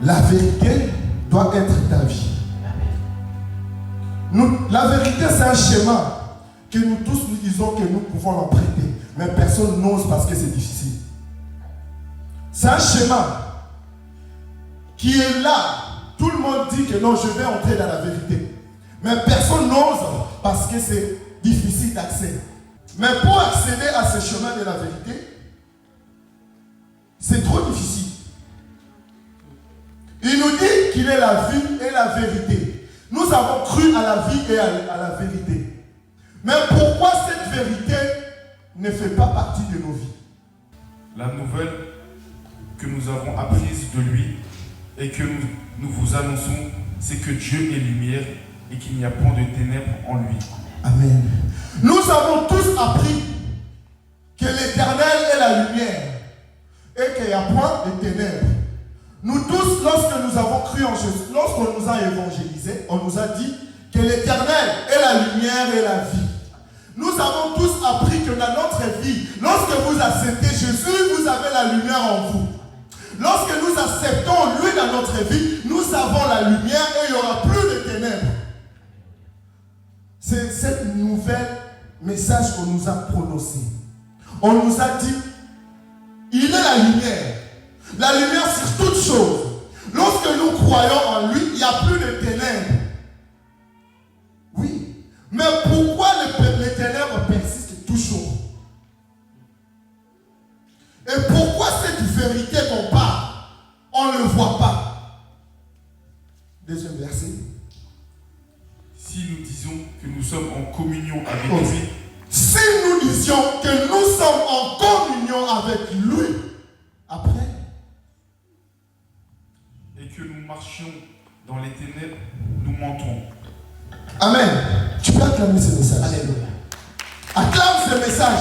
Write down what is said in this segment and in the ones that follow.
La vérité doit être ta vie. La vérité, c'est un schéma que nous tous nous disons que nous pouvons l'emprunter. Mais personne n'ose parce que c'est difficile. C'est un schéma qui est là. Tout le monde dit que non, je vais entrer dans la vérité. Mais personne n'ose parce que c'est difficile d'accéder. Mais pour accéder à ce chemin de la vérité, c'est trop difficile. Il nous dit qu'il est la vie et la vérité. Nous avons cru à la vie et à la vérité. Mais pourquoi cette vérité ne fait pas partie de nos vies? La nouvelle que nous avons apprise de lui et que nous vous annonçons, c'est que Dieu est lumière et qu'il n'y a point de ténèbres en lui. Amen. Nous avons tous appris que l'Éternel est la lumière et qu'il n'y a point de ténèbres. Nous tous, lorsque nous avons cru en Jésus, lorsqu'on nous a évangélisés, on nous a dit que l'Éternel est la lumière et la vie. Nous avons tous appris que dans notre vie, lorsque vous acceptez Jésus, vous avez la lumière en vous. Lorsque nous acceptons lui dans notre vie, nous avons la lumière et il n'y aura plus de ténèbres. C'est cette nouvelle message qu'on nous a prononcé. On nous a dit, il est la lumière. La lumière sur toutes choses. Lorsque nous croyons en lui, il n'y a plus de ténèbres. Oui. Mais pourquoi les ténèbres persistent toujours? Et pourquoi cette vérité qu'on parle, on ne le voit pas? Deuxième verset. Si nous disons que nous sommes en communion avec lui, si nous disions que nous sommes en communion avec lui, après, et que nous marchions dans les ténèbres, nous mentons. Amen. Tu peux acclamer ce message. Alléluia. Acclame ce message.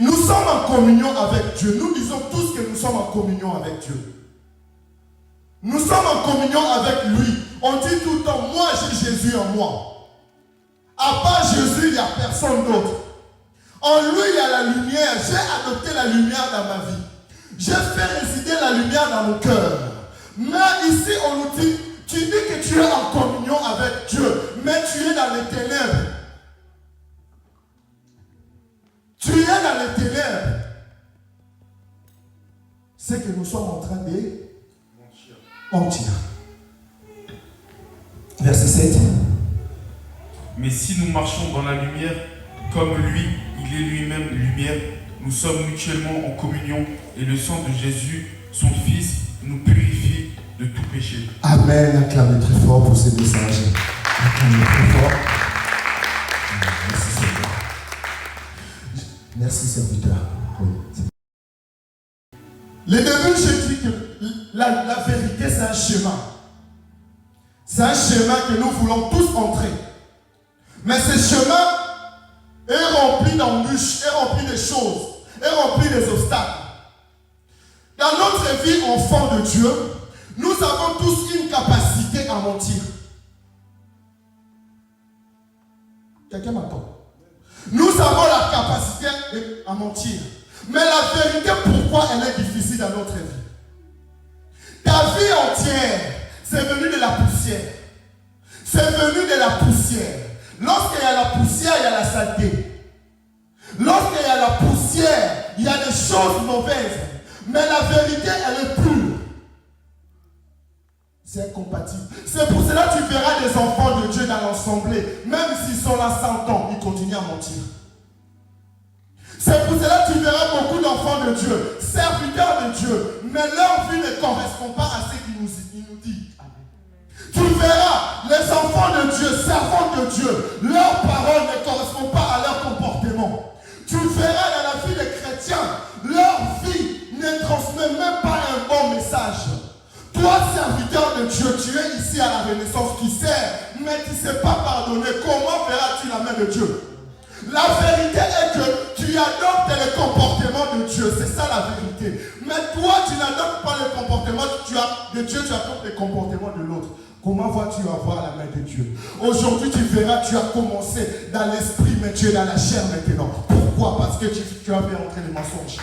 Nous sommes en communion avec Dieu. Nous disons tous que nous sommes en communion avec Dieu. Nous sommes en communion avec lui. On dit tout le temps, moi j'ai Jésus en moi. À part Jésus, il n'y a personne d'autre. En lui, il y a la lumière. J'ai adopté la lumière dans ma vie. J'ai fait résider la lumière dans mon cœur. Mais ici, on nous dit, tu dis que tu es en communion avec Dieu, mais tu es dans les ténèbres. Tu es dans les ténèbres. C'est que nous sommes en train de mentir. Verset 7. Mais si nous marchons dans la lumière, comme lui, il est lui-même lumière, nous sommes mutuellement en communion et le sang de Jésus, son Fils, nous purifie de tout péché. Amen. Acclamez très fort pour ces messages. Acclamez très fort. Merci Seigneur. Merci serviteur. Oui. Le début, je dis que la vérité, c'est un schéma. C'est un schéma que nous voulons tous entrer. Mais ce chemin est rempli d'embûches, est rempli de choses, est rempli des obstacles. Dans notre vie, enfant de Dieu, nous avons tous une capacité à mentir. Quelqu'un m'entend? Nous avons la capacité à mentir. Mais la vérité, pourquoi elle est difficile dans notre vie? Ta vie entière, c'est venu de la poussière. C'est venu de la poussière. Lorsqu'il y a la poussière, il y a la saleté. Lorsqu'il y a la poussière, il y a des choses mauvaises. Mais la vérité, elle est pure. C'est incompatible. C'est pour cela que tu verras des enfants de Dieu dans l'assemblée. Même s'ils sont là 100 ans, ils continuent à mentir. C'est pour cela que tu verras beaucoup d'enfants de Dieu, serviteurs de Dieu, mais leur vie ne correspond pas à ce qu'il nous dit. Tu verras les enfants de Dieu, servants de Dieu, leurs paroles ne correspondent pas à leur comportement. Tu verras dans la vie des chrétiens, leur vie ne transmet même pas un bon message. Toi, serviteur de Dieu, tu es ici à la Renaissance qui sert, mais tu ne sais pas pardonner. Comment verras-tu la main de Dieu? La vérité est que tu adoptes le comportement de Dieu. C'est ça la vérité. Mais toi, tu n'adoptes pas le comportement de Dieu, tu adoptes le comportement de l'autre. Comment vas-tu avoir la main de Dieu? Aujourd'hui, tu verras, tu as commencé dans l'esprit, mais tu es dans la chair maintenant. Pourquoi? Parce que tu as fait entrer les mensonges.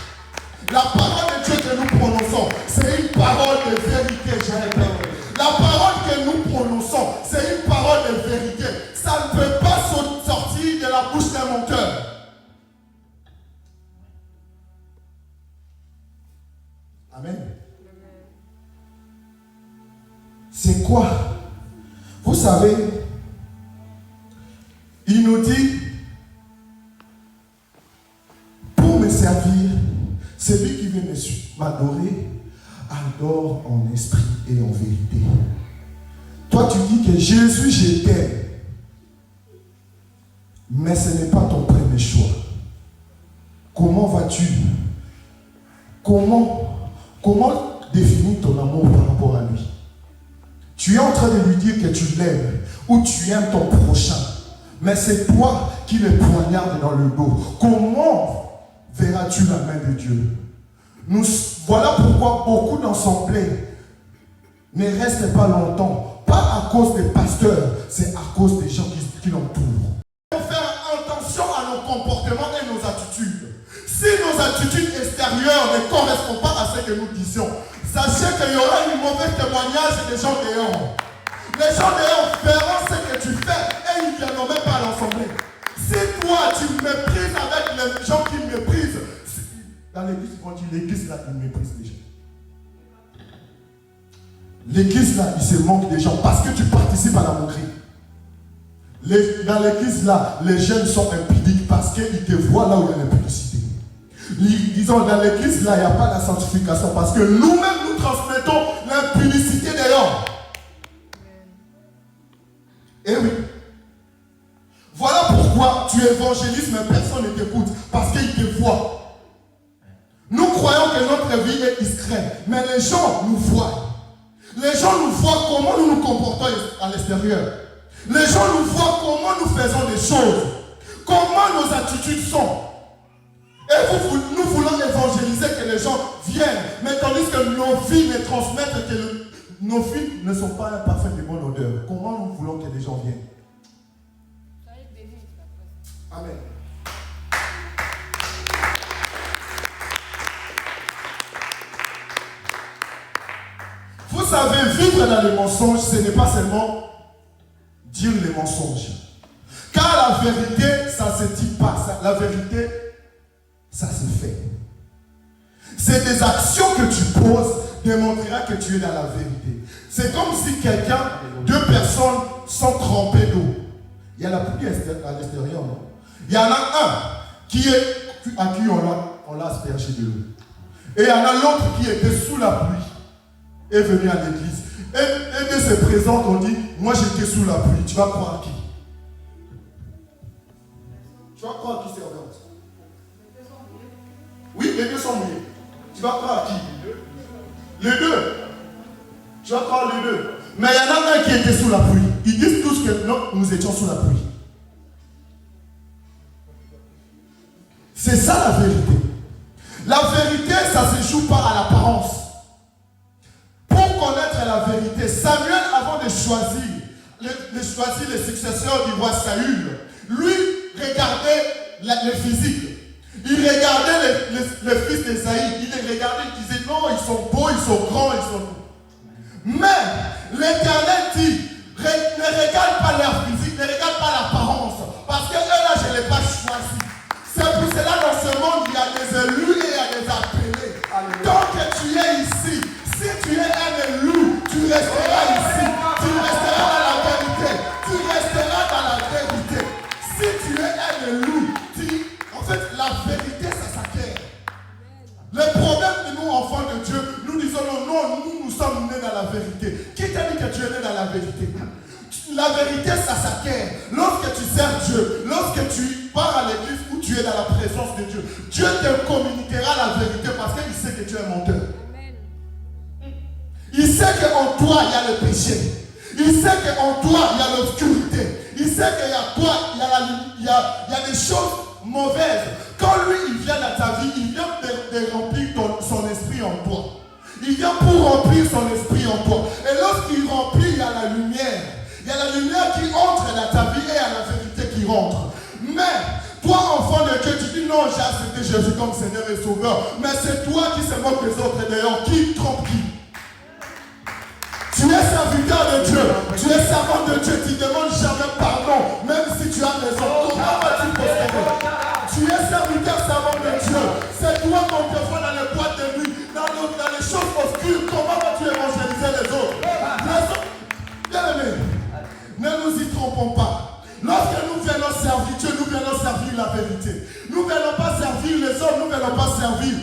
La parole de Dieu que nous prononçons, c'est une parole de vérité, je répète. La parole que nous prononçons, c'est une parole de vérité. Ça ne peut pas sortir de la bouche d'un menteur. Amen. C'est quoi? Vous savez, il nous dit, pour me servir, celui qui veut m'adorer, adore en esprit et en vérité. Toi, tu dis que Jésus, je t'aime. Mais ce n'est pas ton premier choix. Comment vas-tu? Comment définir ton amour par rapport à lui? Tu es en train de lui dire que tu l'aimes ou tu aimes ton prochain. Mais c'est toi qui le poignardes dans le dos. Comment verras-tu la main de Dieu? Voilà pourquoi beaucoup d'assemblées ne restent pas longtemps. Pas à cause des pasteurs, c'est à cause des gens qui l'entourent. Il faut faire attention à nos comportements et nos attitudes. Si nos attitudes extérieures ne correspondent pas à ce que nous disions, sachez qu'il y aura un mauvais témoignage des gens dehors. Les gens dehors verront ce que tu fais et ils ne viendront même pas à l'assemblée. Si toi tu méprises avec les gens qui méprisent, dans l'église, ils vont dire l'église là, ils méprisent les gens. L'église là, il se manque des gens parce que tu participes à la moquerie. Dans l'église là, les jeunes sont impudiques parce qu'ils te voient là où il y a l'impudicité. Disons, dans l'église là, il n'y a pas la sanctification parce que nous-mêmes nous transmettons l'impudicité des hommes. Eh oui. Voilà pourquoi tu évangélises mais personne ne t'écoute parce qu'ils te voient. Nous croyons que notre vie est discrète, mais les gens nous voient. Les gens nous voient comment nous nous comportons à l'extérieur. Les gens nous voient comment nous faisons des choses, comment nos attitudes sont. Et nous voulons évangéliser que les gens viennent, mais tandis que nos vies ne transmettent que nos vies ne sont pas un parfum de bonne odeur. Comment nous voulons que les gens viennent? Amen. Vous savez, vivre dans les mensonges, ce n'est pas seulement dire les mensonges. Car la vérité, ça ne se dit pas. La vérité, ça se fait. C'est des actions que tu poses démontrera que tu es dans la vérité. C'est comme si deux personnes sont trempées d'eau. Il y a la pluie à l'extérieur, non? Il y en a un à qui on l'a aspergé de l'eau. Et il y en a l'autre qui était sous la pluie. Est venu à l'église. Et de se présente, on dit, moi j'étais sous la pluie. Tu vas croire qui? Tu vas croire qui, servante? Oui, les deux sont mouillés. Tu vas croire qui? Les deux. Tu vas croire les deux. Mais il y en a un qui était sous la pluie. Ils disent tous que non, nous étions sous la pluie. C'est ça la vérité. La vérité, ça ne se joue pas à l'apparence. Pour connaître la vérité, Samuel, avant de choisir le successeur du roi Saül, lui regardait le physique. Il regardait les fils d'Esaïe. Il les regardait, il disait non, ils sont beaux, ils sont grands, ils sont. Mais l'Éternel dit, ne regarde pas leur physique, ne regarde pas l'apparence. Parce que eux là, je ne l'ai pas choisi. C'est pour cela dans ce monde, il y a des élus et il y a des appelés. Tant que tu es ici, si tu es un élu, tu resteras ici. Tu resteras dans la vérité. Tu resteras dans la vérité. Si tu es un élu, en fait, la vérité, ça s'acquiert. Le problème de nous, enfants de Dieu, nous disons non, nous sommes nés dans la vérité. Qui t'a dit que tu es né dans la vérité? La vérité, ça s'acquiert. Lorsque tu sers Dieu, lorsque tu pars à l'église où tu es dans la présence de Dieu, Dieu te communiquera la vérité parce qu'il sait que tu es menteur. Il sait qu'en toi, il y a le péché. Il sait qu'en toi, il y a l'obscurité. Il sait qu'il y a toi, il y a des choses mauvaises. Quand lui, il vient pour remplir son esprit en toi. Et lorsqu'il remplit, il y a la lumière. Il y a la lumière qui entre dans ta vie et il y a la vérité qui rentre. Mais toi, enfant de Dieu, tu dis non, j'ai accepté Jésus comme Seigneur et Sauveur. Mais c'est toi qui se moque des autres et d'ailleurs. Qui trompe qui? Tu es serviteur de Dieu, tu es servant de Dieu, tu ne demandes jamais pardon, même si tu as raison. Comment vas-tu prospérer? Tu es serviteur, servant de Dieu. C'est toi qu'on te voit dans les boîtes de nuit, dans les choses obscures. Comment vas-tu évangéliser les autres? Bien aimé, ne nous y trompons pas. Lorsque nous venons servir Dieu, nous venons servir la vérité. Nous ne venons pas servir les hommes, nous ne venons pas servir.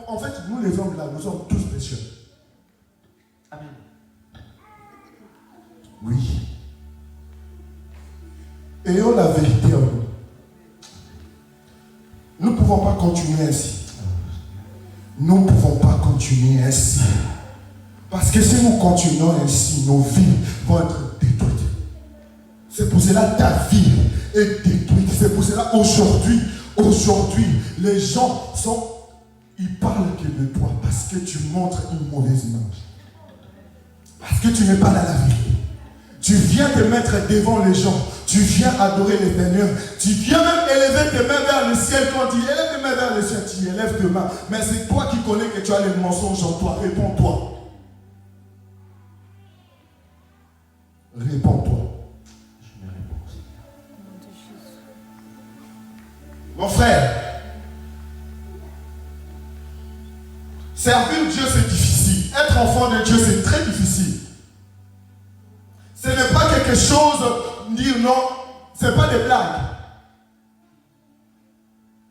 En fait, nous les hommes là, nous sommes tous pécheurs. Amen. Oui. Ayons la vérité en nous. Nous ne pouvons pas continuer ainsi. Nous ne pouvons pas continuer ainsi. Parce que si nous continuons ainsi, nos vies vont être détruites. C'est pour cela que ta vie est détruite. C'est pour cela aujourd'hui, les gens ils parlent que de toi parce que tu montres une mauvaise image. Parce que tu n'es pas dans la vérité. Tu viens te mettre devant les gens. Tu viens adorer les Seigneurs. Tu viens même élever tes mains vers le ciel. Quand tu élèves tes mains vers le ciel, tu élèves tes mains. Mais c'est toi qui connais que tu as les mensonges en toi. Réponds-toi. Réponds-toi. Je me réponds. Mon frère, servir Dieu c'est difficile. Être enfant de Dieu c'est très difficile. Ce n'est pas quelque chose, dire non, ce n'est pas des blagues.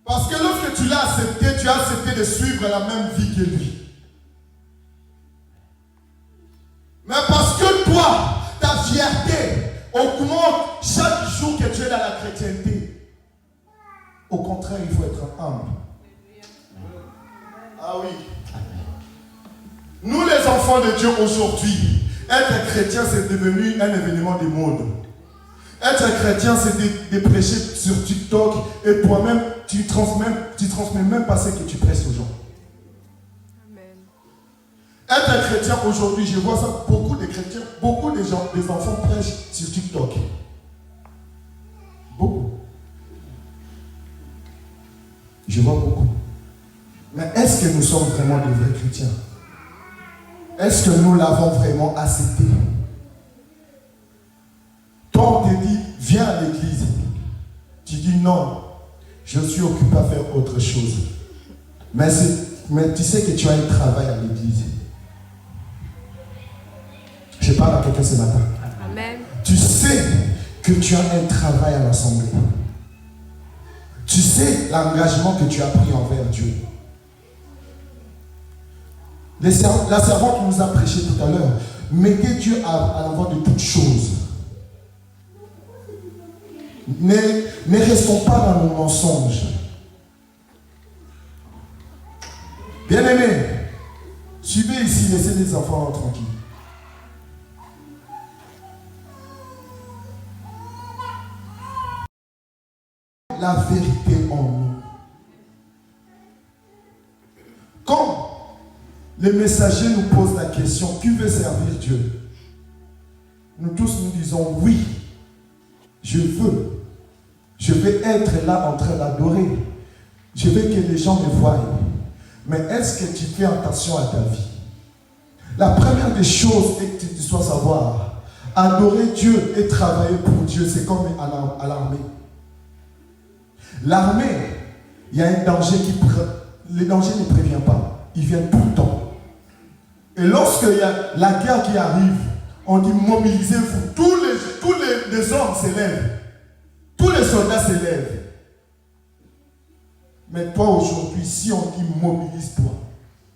Parce que lorsque tu l'as accepté, tu as accepté de suivre la même vie que lui. Mais parce que toi, ta fierté augmente chaque jour que tu es dans la chrétienté. Au contraire, il faut être humble. Ah oui. Nous les enfants de Dieu aujourd'hui, être chrétien c'est devenu un événement de mode. Être chrétien c'est de prêcher sur TikTok et toi-même tu transmets même pas ce que tu prêches aux gens. Amen. Être chrétien aujourd'hui, je vois ça, beaucoup de chrétiens, beaucoup de gens, des enfants prêchent sur TikTok. Beaucoup. Je vois beaucoup. Mais est-ce que nous sommes vraiment de vrais chrétiens? Est-ce que nous l'avons vraiment accepté? Toi, on te dit, viens à l'église. Tu dis non, je suis occupé à faire autre chose. Mais tu sais que tu as un travail à l'église. Je parle à quelqu'un ce matin. Amen. Tu sais que tu as un travail à l'assemblée. Tu sais l'engagement que tu as pris envers Dieu. La servante nous a prêché tout à l'heure. Mettez Dieu à l'avant de toutes choses. Ne restons pas dans nos mensonges. Bien-aimés, suivez ici, laissez les enfants tranquilles. La vérité en nous. Quand les messagers nous posent la question, qui veut servir Dieu? Nous tous nous disons oui, je veux. Je vais être là en train d'adorer. Je veux que les gens me voient. Mais est-ce que tu fais attention à ta vie? La première des choses est que tu dois savoir, adorer Dieu et travailler pour Dieu, c'est comme à l'armée. L'armée, il y a un danger le danger ne prévient pas. Il vient tout le temps. Et lorsqu'il y a la guerre qui arrive, on dit mobilisez-vous. Tous les hommes s'élèvent. Tous les soldats s'élèvent. Mais toi aujourd'hui, si on dit mobilise-toi,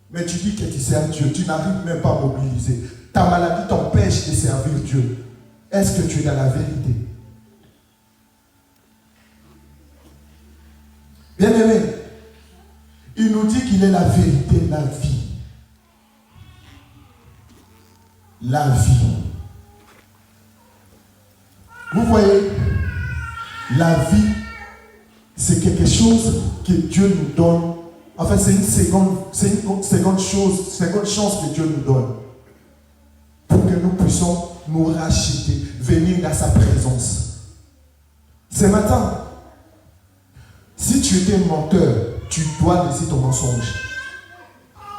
mais tu dis que tu sers Dieu, tu n'arrives même pas à mobiliser. Ta maladie t'empêche de servir Dieu. Est-ce que tu es dans la vérité? Bien-aimé, il nous dit qu'il est la vérité, la vie. La vie. Vous voyez, la vie, c'est quelque chose que Dieu nous donne En fait, c'est une seconde chance que Dieu nous donne pour que nous puissions nous racheter, venir dans sa présence. Ce matin, si tu étais menteur, tu dois laisser ton mensonge.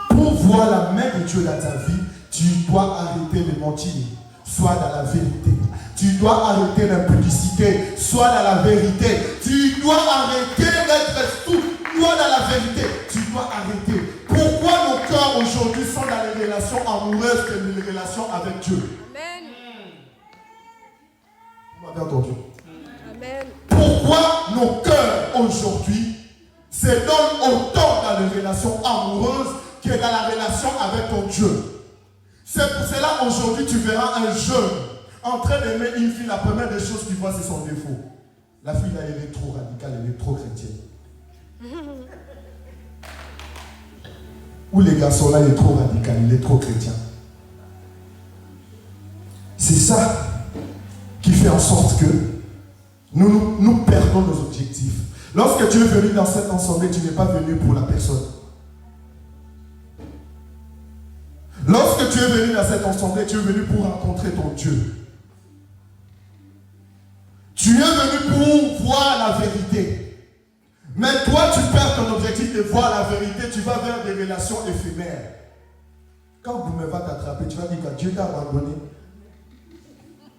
Pour voir la main de Dieu dans ta vie, tu dois arrêter de mentir, sois dans la vérité. Tu dois arrêter l'impudicité, sois dans la vérité. Tu dois arrêter d'être tout, sois dans la vérité. Tu dois arrêter. Pourquoi nos cœurs aujourd'hui sont dans les relations amoureuses que les relations avec Dieu? Amen. Vous m'avez entendu? Amen. Pourquoi nos cœurs aujourd'hui se donnent autant dans les relations amoureuses que dans la relation avec ton Dieu? C'est pour cela aujourd'hui tu verras un jeune en train d'aimer une fille, la première des choses qu'il voit c'est son défaut. La fille là elle est trop radicale, elle est trop chrétienne. Ou les garçons là il est trop radical, il est trop chrétien. C'est ça qui fait en sorte que nous perdons nos objectifs. Lorsque tu es venu dans cet ensemble, tu n'es pas venu pour la personne. Lorsque tu es venu dans cet ensemble, tu es venu pour rencontrer ton Dieu. Tu es venu pour voir la vérité. Mais toi, tu perds ton objectif de voir la vérité, tu vas vers des relations éphémères. Quand Boumé va t'attraper, tu vas dire que Dieu t'a abandonné.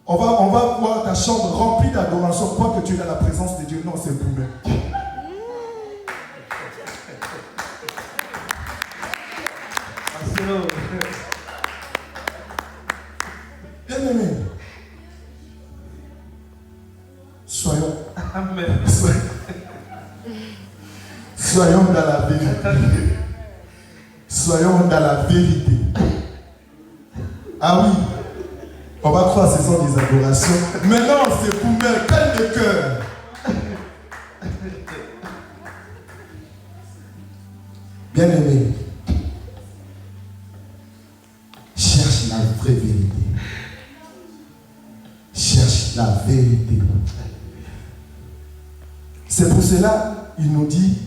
On va voir ta chambre remplie d'adoration, crois que tu es dans la présence de Dieu. Non, c'est Boumé. Bien-aimé, soyons dans la vérité. Soyons dans la vérité. Ah oui, on va croire que ce sont des adorations. Mais non, c'est pour me calme le cœur. Bien-aimé, cherche la vraie vérité. Cherche la vérité. C'est pour cela, il nous dit,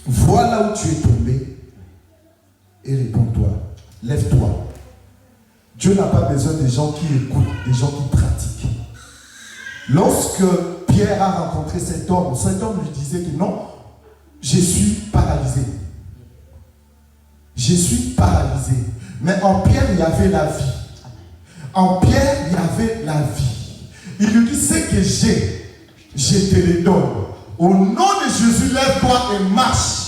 voilà où tu es tombé et réponds-toi. Lève-toi. Dieu n'a pas besoin des gens qui écoutent, des gens qui pratiquent. Lorsque Pierre a rencontré cet homme lui disait que non, je suis paralysé. Je suis paralysé. Mais en Pierre, il y avait la vie. En Pierre, il y avait la vie. Il lui dit, ce que j'ai, je te le donne. Au nom de Jésus, lève-toi et marche.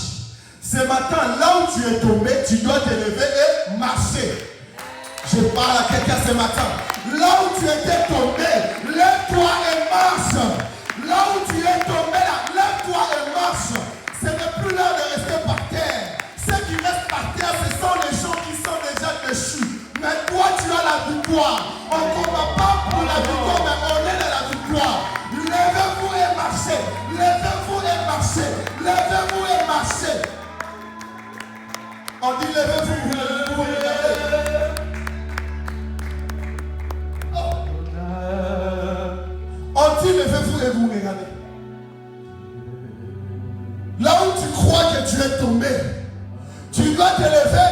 Ce matin, là où tu es tombé, tu dois te lever et marcher. Je parle à quelqu'un ce matin. Là où tu étais tombé, lève-toi et marche. Là où tu es tombé, là, lève-toi et marche. Ce n'est plus l'heure de rester par terre. Ceux qui restent par terre, ce sont les gens qui sont déjà déchus. Mais toi, tu as la victoire. On ne combat pas pour la victoire, mais on est dans la victoire. Levez-vous et marchez. Levez-vous et marchez. Levez-vous et marchez. On dit levez-vous, levez-vous, levez-vous. On dit levez-vous et vous regardez. Là où tu crois que tu es tombé, tu dois te lever